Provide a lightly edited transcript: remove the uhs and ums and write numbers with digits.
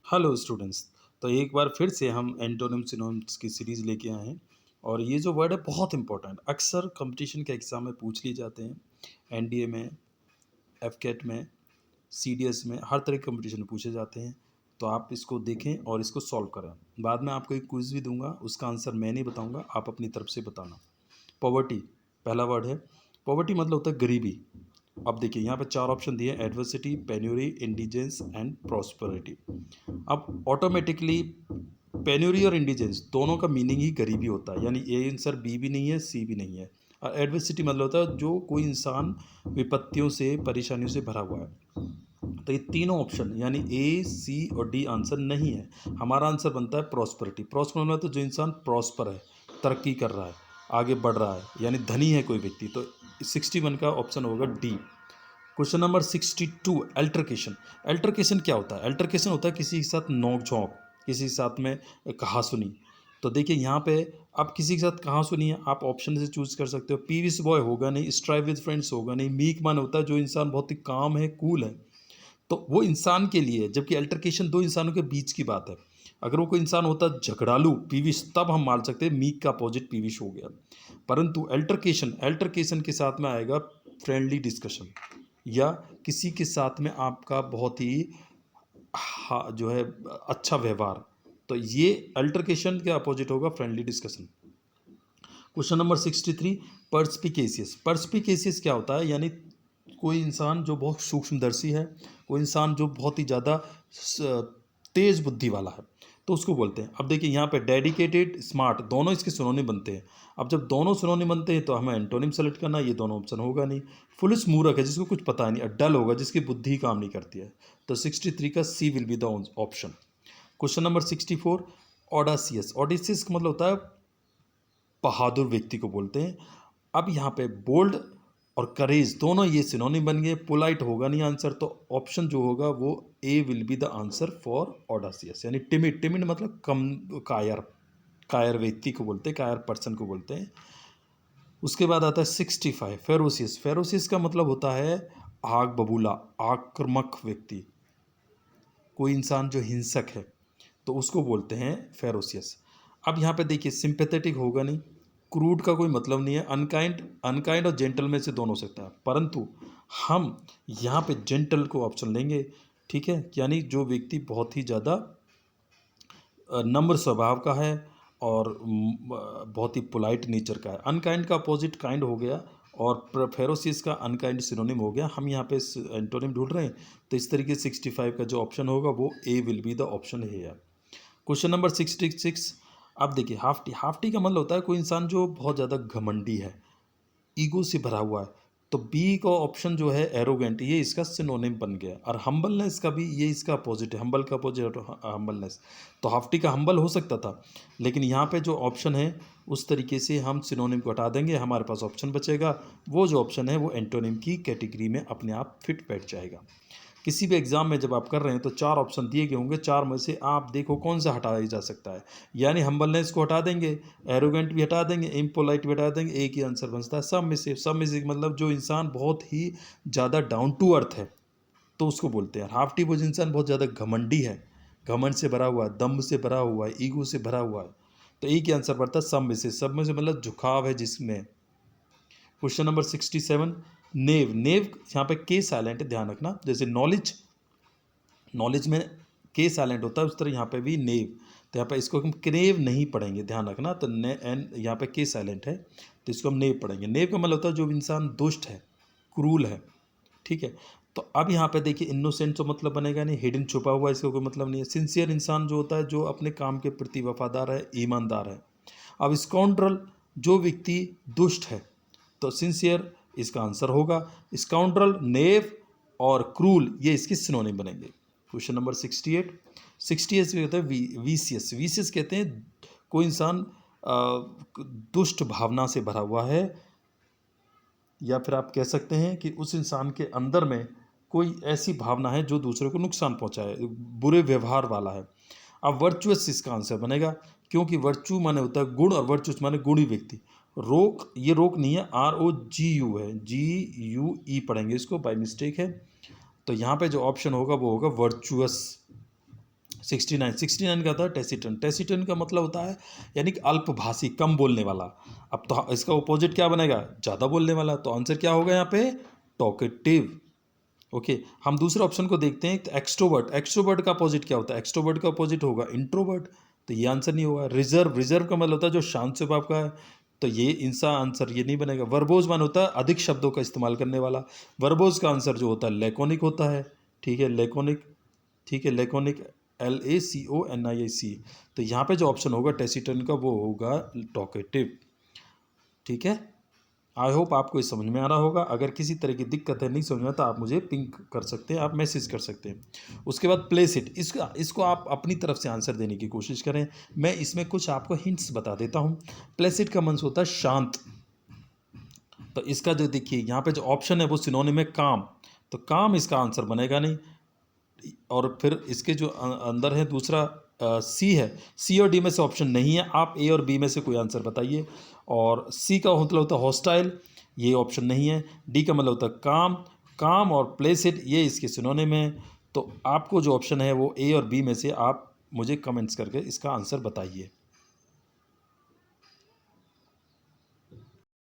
Hello students. तो एक बार फिर से हम एंटोनिम सिनोनिम्स की सीरीज़ लेके आए हैं और ये जो वर्ड है बहुत इंपॉर्टेंट, अक्सर कंपटीशन के एग्ज़ाम में पूछ लिए जाते हैं। एनडीए में, एफकेट में, सीडीएस में, हर तरह के कंपटीशन में पूछे जाते हैं। तो आप इसको देखें और इसको सॉल्व करें। बाद में आपको एक क्विज़ भी दूंगा, उसका आंसर मैं नहीं बताऊंगा, आप अपनी तरफ से बताना। पॉवर्टी पहला वर्ड है। पॉवर्टी मतलब होता है गरीबी। अब देखिए यहाँ पे चार ऑप्शन दिए हैं: adversity, penury, indigenous and prosperity. अब ऑटोमेटिकली पेन्यूरी और इंडिजेंस दोनों का मीनिंग ही गरीबी होता है, यानी ए आंसर बी भी नहीं है, सी भी नहीं है। और एडवर्सिटी मतलब होता है जो कोई इंसान विपत्तियों से, परेशानियों से भरा हुआ है। तो ये तीनों ऑप्शन यानी ए, सी और डी आंसर नहीं है। हमारा आंसर बनता है प्रॉस्पेरिटी। प्रॉस्पर मतलब तो जो इंसान प्रॉस्पर है, तरक्की कर रहा है, आगे बढ़ रहा है, यानी धनी है कोई व्यक्ति। तो 61 का ऑप्शन होगा D. Question number 62, altercation. Altercation क्या होता है? अल्टरकेशन होता है किसी के साथ नोक झोंक, किसी के साथ में कहासुनी। तो देखिए यहाँ पे आप किसी के साथ कहाँ सुनी है, आप ऑप्शन से चूज कर सकते हो। पीविस बॉय होगा नहीं, स्ट्राइव विद फ्रेंड्स होगा नहीं, मीक मैन होता है जो इंसान बहुत ही काम है, कूल है, तो वो इंसान के लिए। जबकि अल्टरकेशन दो इंसानों के बीच की बात है। अगर वो कोई इंसान होता झगड़ालू, पीविश, तब हम मान सकते हैं मीक का अपोजिट पीविश हो गया। परंतु अल्टरकेशन, अल्टरकेशन के साथ में आएगा फ्रेंडली डिस्कशन, या किसी के साथ में आपका बहुत ही जो है अच्छा व्यवहार। तो ये अल्टरकेशन के अपोजिट होगा फ्रेंडली डिस्कशन। Question number 63, पर्सपिकेसियस। पर्सपिकेसियस क्या होता है? यानी कोई इंसान जो बहुत सूक्ष्मदर्शी है, कोई इंसान जो बहुत ही ज़्यादा तेज बुद्धि वाला है, तो उसको बोलते हैं। अब देखिए यहाँ पे डेडिकेटेड, स्मार्ट, दोनों इसके सिनोनिम बनते हैं। अब जब दोनों सिनोनिम बनते हैं तो हमें एंटोनिम सेलेक्ट करना है, ये दोनों ऑप्शन होगा नहीं। फुलिश, मूर्ख है जिसको कुछ पता नहीं, डल होगा जिसकी बुद्धि ही काम नहीं करती है। तो 63 का C will be the option. Question number 64, audacious. Audacious का मतलब होता है बहादुर व्यक्ति को बोलते हैं। अब यहाँ पे बोल्ड और करेज दोनों ये सिनोनिम बन गए। पोलाइट होगा नहीं आंसर, तो ऑप्शन जो होगा वो A will be the answer for audacious. यानी टिमिड, टिमिड मतलब कम, कायर, कायर व्यक्ति को बोलते हैं, कायर पर्सन को बोलते हैं। उसके बाद आता है 65, फेरोसियस। फेरोसियस का मतलब होता है आग बबूला, आक्रामक व्यक्ति, कोई इंसान जो हिंसक है, तो उसको बोलते हैं फेरोसियस। अब यहाँ पे देखिए सिंपैथेटिक होगा नहीं, क्रूड का कोई मतलब नहीं है, अनकाइंड, अनकाइंड और जेंटल में से दोनों हो सकता है, परंतु हम यहाँ पे जेंटल को ऑप्शन लेंगे। ठीक है, यानी जो व्यक्ति बहुत ही ज़्यादा नम्र स्वभाव का है और बहुत ही पोलाइट नेचर का है। अनकाइंड का अपोजिट काइंड हो गया, और फेरोसियस का अनकाइंड सिनोनिम हो गया। हम यहाँ पे एंटोनिम ढूंढ रहे हैं, तो इस तरीके से 65 का जो ऑप्शन होगा वो A will be the option है। Question number 66। अब देखिए हाफ्टी। हाफ्टी का मतलब होता है कोई इंसान जो बहुत ज़्यादा घमंडी है, ईगो से भरा हुआ है। तो बी का ऑप्शन जो है एरोगेंट, ये इसका सिनोनिम बन गया। और हम्बलनेस का भी ये इसका अपोजिट है, हम्बल का अपोजिट हम्बलनेस। तो हाफ्टी का हम्बल हो सकता था, लेकिन यहाँ पे जो ऑप्शन है उस तरीके से हम सिनोनिम को हटा देंगे, हमारे पास ऑप्शन बचेगा। वो जो ऑप्शन है वो एंटोनिम की कैटेगरी में अपने आप फिट बैठ जाएगा। किसी भी एग्जाम में जब आप कर रहे हैं तो चार ऑप्शन दिए गए होंगे, चार में से आप देखो कौन सा हटाया जा सकता है। यानी हम्बलनेस को हटा देंगे, एरोगेंट भी हटा देंगे, इम्पोलाइट भी हटा देंगे, एक ही आंसर बचता है सब में से। सब में से मतलब जो इंसान बहुत ही ज़्यादा डाउन टू अर्थ है, तो उसको बोलते हैं। हाफ्टी वो इंसान बहुत ज़्यादा घमंडी है, घमंड से भरा हुआ है, दम्भ से भरा हुआ है, ईगो से भरा हुआ है, तो एक ही आंसर पड़ता है सब में से। सब में से मतलब झुकाव है जिसमें। क्वेश्चन नंबर 67, नेव। नेव यहाँ पे के साइलेंट है, ध्यान रखना। जैसे नॉलेज, नॉलेज में के साइलेंट होता है, उस तरह यहाँ पे भी नेव। तो यहाँ पे इसको हम क्रेव नहीं पढ़ेंगे, ध्यान रखना। तो ने एन यहाँ पे के साइलेंट है, तो इसको हम नेव पढ़ेंगे। नेव का मतलब होता है जो इंसान दुष्ट है, क्रूल है। ठीक है, तो अब यहाँ पे देखिए इनोसेंट तो मतलब बनेगा नहीं, हिडन छुपा हुआ, इसका कोई मतलब नहीं है। सिंसियर इंसान जो होता है जो अपने काम के प्रति वफादार है, ईमानदार है। अब स्काउंड्रल जो व्यक्ति दुष्ट है, तो सिंसियर इसका आंसर होगा। स्काउंड्रल, नेव और क्रूल ये इसके सिनोनिम बनेंगे। Question number 68। 68 कहते हैं वीसियस। वीसियस कहते हैं कोई इंसान दुष्ट भावना से भरा हुआ है, या फिर आप कह सकते हैं कि उस इंसान के अंदर में कोई ऐसी भावना है जो दूसरे को नुकसान पहुंचाए, बुरे व्यवहार वाला है। अब वर्चुअस इसका आंसर बनेगा, क्योंकि वर्चू माने होता है गुण और वर्चुअस माने गुणी व्यक्ति। रोक, ये रोक नहीं है, ROGU है, GUE पढ़ेंगे इसको, बाय मिस्टेक है। तो यहाँ पे जो ऑप्शन होगा वो होगा वर्चुअस। 69 का था टेसिटन। टेसिटन का मतलब होता है यानी कि अल्पभाषी, कम बोलने वाला। अब तो इसका अपोजिट क्या बनेगा? ज़्यादा बोलने वाला। तो आंसर क्या होगा यहाँ पे? टॉकेटिव। ओके, हम दूसरे ऑप्शन को देखते हैं। एक्सट्रोवर्ट, एक्सट्रोवर्ट का अपोजिट क्या होता है? एक्सट्रोवर्ट का अपोजिट होगा इंट्रोवर्ट। तो ये आंसर नहीं होगा। रिजर्व, रिजर्व का मतलब होता है जो शांत स्वभाव का है, तो ये इनसा आंसर ये नहीं बनेगा। वर्बोज मान होता है अधिक शब्दों का इस्तेमाल करने वाला। वर्बोज का आंसर जो होता है लेकोनिक होता है। ठीक है, लेकोनिक। ठीक है, लेकोनिक, LACONIC। तो यहाँ पे जो ऑप्शन होगा टेसिटन का वो होगा टॉकेटिव। ठीक है, आई होप आपको इस समझ में आ रहा होगा। अगर किसी तरह की दिक्कत है, नहीं समझ में, तो आप मुझे पिंक कर सकते हैं, आप मैसेज कर सकते हैं। उसके बाद प्लेस इट, इसको आप अपनी तरफ से आंसर देने की कोशिश करें। मैं इसमें कुछ आपको हिंट्स बता देता हूँ। प्लेस इट का मीन्स होता है शांत। तो इसका जो देखिए यहाँ पे जो ऑप्शन है वो सिनोनिम है काम। तो काम इसका आंसर बनेगा नहीं। और फिर इसके जो अंदर है दूसरा सी है। सी और डी में से ऑप्शन नहीं है। आप ए और बी में से कोई आंसर बताइए। और सी का मतलब होता है हॉस्टाइल, ये ऑप्शन नहीं है। डी का मतलब होता है काम। काम और प्लेसिड ये इसके सिनोनिम है। तो आपको जो ऑप्शन है वो ए और बी में से आप मुझे कमेंट्स करके इसका आंसर बताइए।